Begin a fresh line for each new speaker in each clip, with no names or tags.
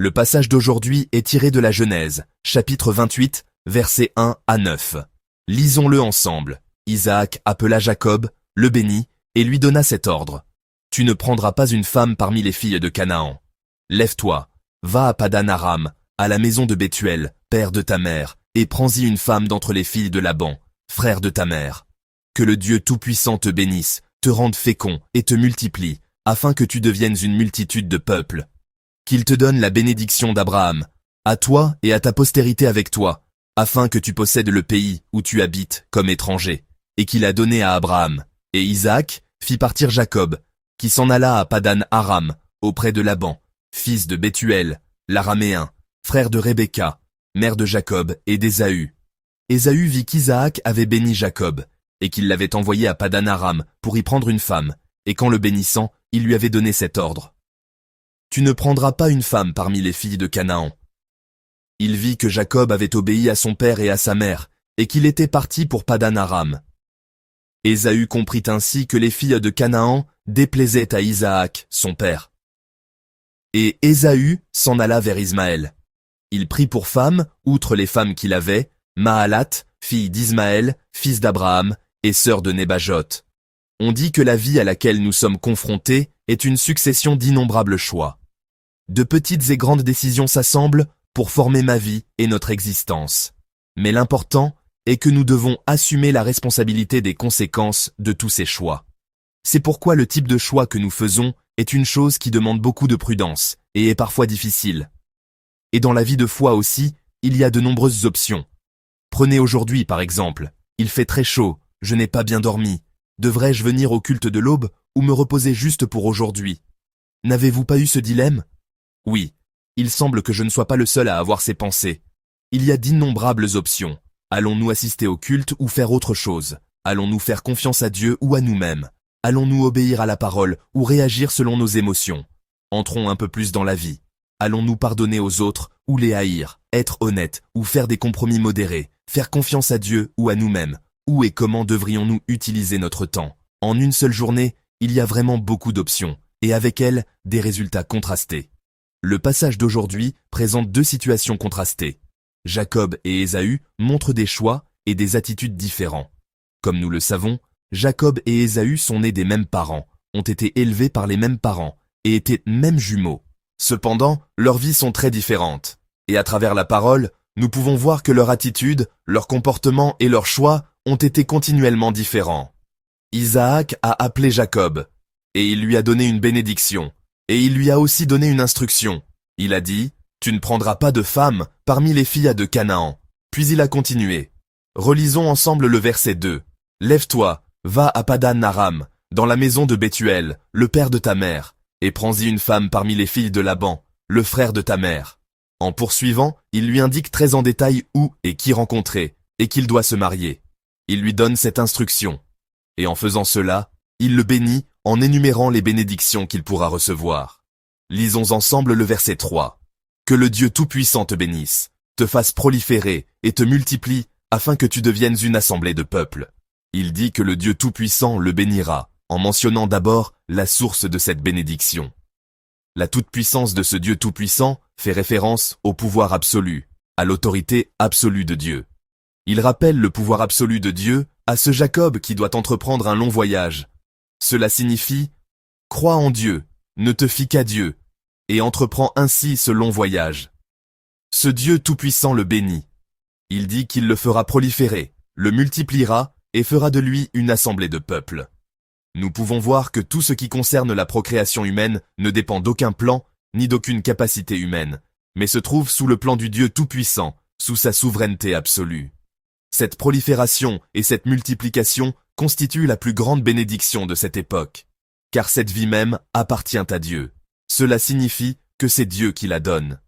Le passage d'aujourd'hui est tiré de la Genèse, chapitre 28, versets 1 à 9. Lisons-le ensemble. Isaac appela Jacob, le bénit, et lui donna cet ordre. Tu ne prendras pas une femme parmi les filles de Canaan. Lève-toi, va à Padan-Aram, à la maison de Bethuel, père de ta mère, et prends-y une femme d'entre les filles de Laban, frère de ta mère. Que le Dieu Tout-Puissant te bénisse, te rende fécond et te multiplie, afin que tu deviennes une multitude de peuples. Qu'il te donne la bénédiction d'Abraham, à toi et à ta postérité avec toi, afin que tu possèdes le pays où tu habites comme étranger, et qu'il a donné à Abraham. Et Isaac fit partir Jacob, qui s'en alla à Padan-Aram, auprès de Laban, fils de Bethuel, l'Araméen, frère de Rebecca, mère de Jacob et d'Ésaü. Ésaü vit qu'Isaac avait béni Jacob, et qu'il l'avait envoyé à Padan-Aram pour y prendre une femme, et qu'en le bénissant, il lui avait donné cet ordre. Tu ne prendras pas une femme parmi les filles de Canaan. Il vit que Jacob avait obéi à son père et à sa mère, et qu'il était parti pour Padan-Aram. Ésaü comprit ainsi que les filles de Canaan déplaisaient à Isaac, son père. Et Ésaü s'en alla vers Ismaël. Il prit pour femme, outre les femmes qu'il avait, Mahalat, fille d'Ismaël, fils d'Abraham, et sœur de Nébajot. On dit que la vie à laquelle nous sommes confrontés est une succession d'innombrables choix. De petites et grandes décisions s'assemblent pour former ma vie et notre existence. Mais l'important est que nous devons assumer la responsabilité des conséquences de tous ces choix. C'est pourquoi le type de choix que nous faisons est une chose qui demande beaucoup de prudence et est parfois difficile. Et dans la vie de foi aussi, il y a de nombreuses options. Prenez aujourd'hui par exemple, il fait très chaud, je n'ai pas bien dormi. Devrais-je venir au culte de l'aube ou me reposer juste pour aujourd'hui? N'avez-vous pas eu ce dilemme? Oui, il semble que je ne sois pas le seul à avoir ces pensées. Il y a d'innombrables options. Allons-nous assister au culte ou faire autre chose? Allons-nous faire confiance à Dieu ou à nous-mêmes? Allons-nous obéir à la parole ou réagir selon nos émotions? Entrons un peu plus dans la vie. Allons-nous pardonner aux autres ou les haïr, être honnêtes ou faire des compromis modérés, faire confiance à Dieu ou à nous-mêmes? Où et comment devrions-nous utiliser notre temps? En une seule journée, il y a vraiment beaucoup d'options, et avec elles, des résultats contrastés. Le passage d'aujourd'hui présente deux situations contrastées. Jacob et Ésaü montrent des choix et des attitudes différents. Comme nous le savons, Jacob et Ésaü sont nés des mêmes parents, ont été élevés par les mêmes parents, et étaient mêmes jumeaux. Cependant, leurs vies sont très différentes. Et à travers la parole, nous pouvons voir que leur attitude, leur comportement et leurs choix ont été continuellement différents. Isaac a appelé Jacob, et il lui a donné une bénédiction, et il lui a aussi donné une instruction. Il a dit, « Tu ne prendras pas de femme parmi les filles de Canaan. » Puis il a continué. Relisons ensemble le verset 2. « Lève-toi, va à Padan-Aram, dans la maison de Bethuel, le père de ta mère, et prends-y une femme parmi les filles de Laban, le frère de ta mère. » En poursuivant, il lui indique très en détail où et qui rencontrer, et qu'il doit se marier. Il lui donne cette instruction. Et en faisant cela, il le bénit en énumérant les bénédictions qu'il pourra recevoir. Lisons ensemble le verset 3. « Que le Dieu Tout-Puissant te bénisse, te fasse proliférer et te multiplie afin que tu deviennes une assemblée de peuples. » Il dit que le Dieu Tout-Puissant le bénira, en mentionnant d'abord la source de cette bénédiction. La toute-puissance de ce Dieu Tout-Puissant fait référence au pouvoir absolu, à l'autorité absolue de Dieu. Il rappelle le pouvoir absolu de Dieu à ce Jacob qui doit entreprendre un long voyage. Cela signifie « Crois en Dieu, ne te fie qu'à Dieu, et entreprends ainsi ce long voyage. » Ce Dieu Tout-Puissant le bénit. Il dit qu'il le fera proliférer, le multipliera et fera de lui une assemblée de peuples. Nous pouvons voir que tout ce qui concerne la procréation humaine ne dépend d'aucun plan ni d'aucune capacité humaine, mais se trouve sous le plan du Dieu Tout-Puissant, sous sa souveraineté absolue. Cette prolifération et cette multiplication constituent la plus grande bénédiction de cette époque, car cette vie même appartient à Dieu. Cela signifie que c'est Dieu qui la donne.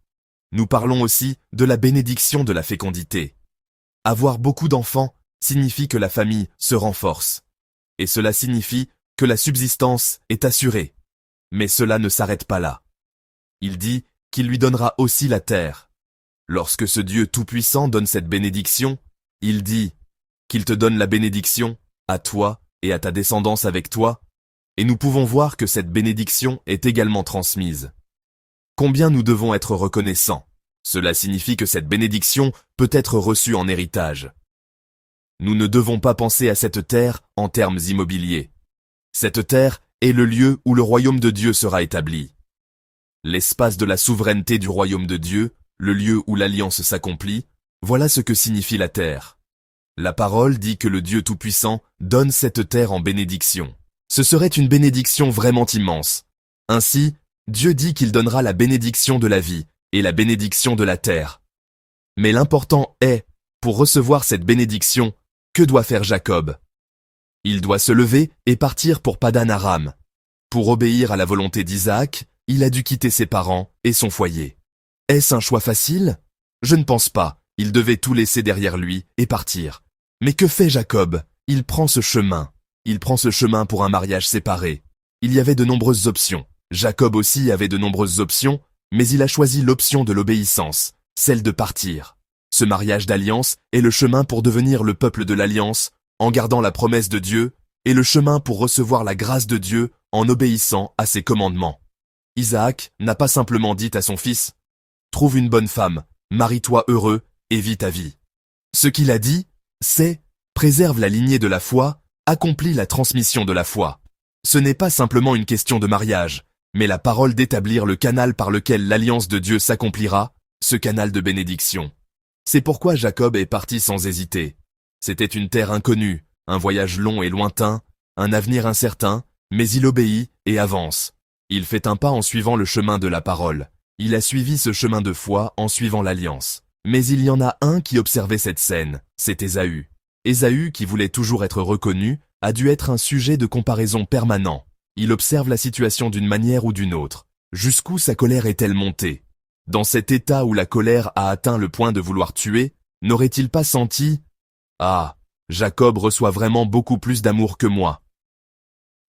Nous parlons aussi de la bénédiction de la fécondité. Avoir beaucoup d'enfants signifie que la famille se renforce, et cela signifie que la subsistance est assurée. Mais cela ne s'arrête pas là. Il dit qu'il lui donnera aussi la terre. Lorsque ce Dieu Tout-Puissant donne cette bénédiction, il dit qu'il te donne la bénédiction à toi et à ta descendance avec toi, et nous pouvons voir que cette bénédiction est également transmise. Combien nous devons être reconnaissants. Cela signifie que cette bénédiction peut être reçue en héritage. Nous ne devons pas penser à cette terre en termes immobiliers. Cette terre est le lieu où le royaume de Dieu sera établi. L'espace de la souveraineté du royaume de Dieu, le lieu où l'alliance s'accomplit, voilà ce que signifie la terre. La parole dit que le Dieu Tout-Puissant donne cette terre en bénédiction. Ce serait une bénédiction vraiment immense. Ainsi, Dieu dit qu'il donnera la bénédiction de la vie et la bénédiction de la terre. Mais l'important est, pour recevoir cette bénédiction, que doit faire Jacob? Il doit se lever et partir pour Padan Aram. Pour obéir à la volonté d'Isaac, il a dû quitter ses parents et son foyer. Est-ce un choix facile? Je ne pense pas, il devait tout laisser derrière lui et partir. Mais que fait Jacob? Il prend ce chemin. Il prend ce chemin pour un mariage séparé. Il y avait de nombreuses options. Jacob aussi avait de nombreuses options, mais il a choisi l'option de l'obéissance, celle de partir. Ce mariage d'alliance est le chemin pour devenir le peuple de l'alliance, en gardant la promesse de Dieu, et le chemin pour recevoir la grâce de Dieu en obéissant à ses commandements. Isaac n'a pas simplement dit à son fils « Trouve une bonne femme, marie-toi heureux et vis ta vie ». Ce qu'il a dit, c'est « Préserve la lignée de la foi, accomplis la transmission de la foi ». Ce n'est pas simplement une question de mariage, mais la parole d'établir le canal par lequel l'alliance de Dieu s'accomplira, ce canal de bénédiction. C'est pourquoi Jacob est parti sans hésiter. C'était une terre inconnue, un voyage long et lointain, un avenir incertain, mais il obéit et avance. Il fait un pas en suivant le chemin de la parole. Il a suivi ce chemin de foi en suivant l'alliance. Mais il y en a un qui observait cette scène, c'est Ésaü. Ésaü, qui voulait toujours être reconnu, a dû être un sujet de comparaison permanent. Il observe la situation d'une manière ou d'une autre. Jusqu'où sa colère est-elle montée? Dans cet état où la colère a atteint le point de vouloir tuer, n'aurait-il pas senti « Ah, Jacob reçoit vraiment beaucoup plus d'amour que moi ».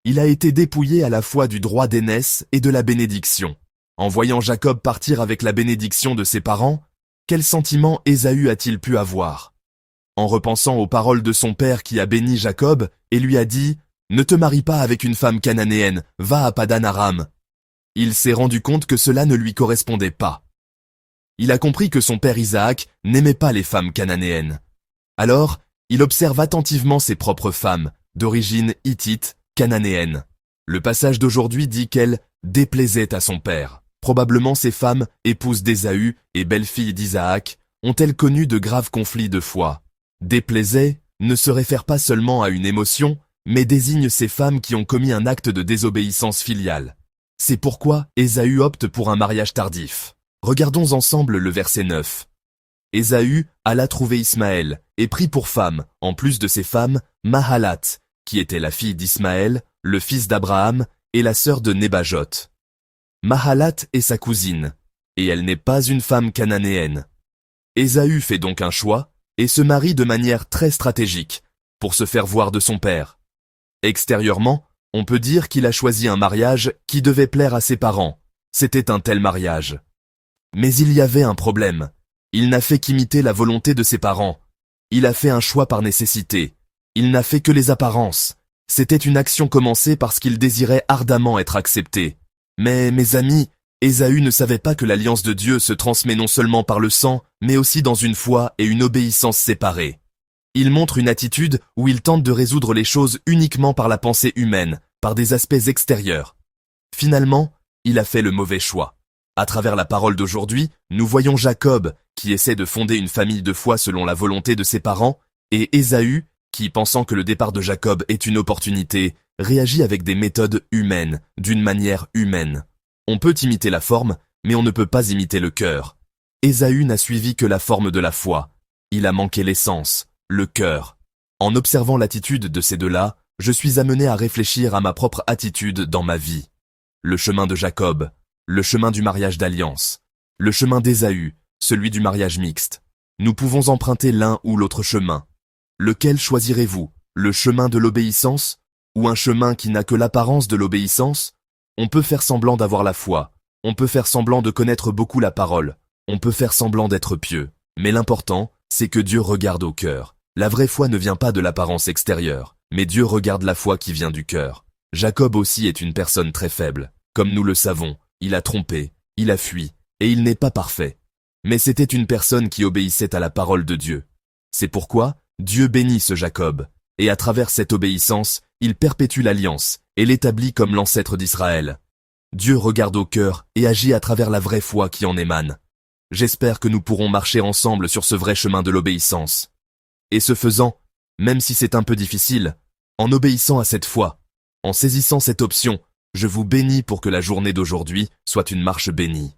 Il a été dépouillé à la fois du droit d'aînesse et de la bénédiction. En voyant Jacob partir avec la bénédiction de ses parents, quel sentiment Ésaü a-t-il pu avoir? En repensant aux paroles de son père qui a béni Jacob et lui a dit « Ne te marie pas avec une femme cananéenne, va à Padan Aram ». Il s'est rendu compte que cela ne lui correspondait pas. Il a compris que son père Isaac n'aimait pas les femmes cananéennes. Alors, il observe attentivement ses propres femmes, d'origine hittite, cananéenne. Le passage d'aujourd'hui dit qu'elle déplaisait à son père. Probablement ces femmes, épouses d'Ésaü et belles-filles d'Isaac, ont-elles connu de graves conflits de foi. Déplaisait ne se réfère pas seulement à une émotion, mais désigne ces femmes qui ont commis un acte de désobéissance filiale. C'est pourquoi Ésaü opte pour un mariage tardif. Regardons ensemble le verset 9. Ésaü alla trouver Ismaël et prit pour femme, en plus de ses femmes, Mahalat, qui était la fille d'Ismaël, le fils d'Abraham, et la sœur de Nébajot. Mahalat est sa cousine, et elle n'est pas une femme cananéenne. Ésaü fait donc un choix, et se marie de manière très stratégique, pour se faire voir de son père. Extérieurement, on peut dire qu'il a choisi un mariage qui devait plaire à ses parents. C'était un tel mariage. Mais il y avait un problème. Il n'a fait qu'imiter la volonté de ses parents. Il a fait un choix par nécessité. Il n'a fait que les apparences. C'était une action commencée parce qu'il désirait ardemment être accepté. Mais, mes amis, Ésaü ne savait pas que l'alliance de Dieu se transmet non seulement par le sang, mais aussi dans une foi et une obéissance séparées. Il montre une attitude où il tente de résoudre les choses uniquement par la pensée humaine, par des aspects extérieurs. Finalement, il a fait le mauvais choix. À travers la parole d'aujourd'hui, nous voyons Jacob, qui essaie de fonder une famille de foi selon la volonté de ses parents, et Ésaü, qui, pensant que le départ de Jacob est une opportunité, réagit avec des méthodes humaines, d'une manière humaine. On peut imiter la forme, mais on ne peut pas imiter le cœur. Ésaü n'a suivi que la forme de la foi. Il a manqué l'essence, le cœur. En observant l'attitude de ces deux-là, je suis amené à réfléchir à ma propre attitude dans ma vie. Le chemin de Jacob, le chemin du mariage d'alliance, le chemin d'Ésaü, celui du mariage mixte. Nous pouvons emprunter l'un ou l'autre chemin. Lequel choisirez-vous? Le chemin de l'obéissance? Ou un chemin qui n'a que l'apparence de l'obéissance? On peut faire semblant d'avoir la foi. On peut faire semblant de connaître beaucoup la parole. On peut faire semblant d'être pieux. Mais l'important, c'est que Dieu regarde au cœur. La vraie foi ne vient pas de l'apparence extérieure, mais Dieu regarde la foi qui vient du cœur. Jacob aussi est une personne très faible. Comme nous le savons, il a trompé, il a fui, et il n'est pas parfait. Mais c'était une personne qui obéissait à la parole de Dieu. C'est pourquoi Dieu bénit ce Jacob, et à travers cette obéissance, il perpétue l'alliance et l'établit comme l'ancêtre d'Israël. Dieu regarde au cœur et agit à travers la vraie foi qui en émane. J'espère que nous pourrons marcher ensemble sur ce vrai chemin de l'obéissance. Et ce faisant, même si c'est un peu difficile, en obéissant à cette foi, en saisissant cette option, je vous bénis pour que la journée d'aujourd'hui soit une marche bénie.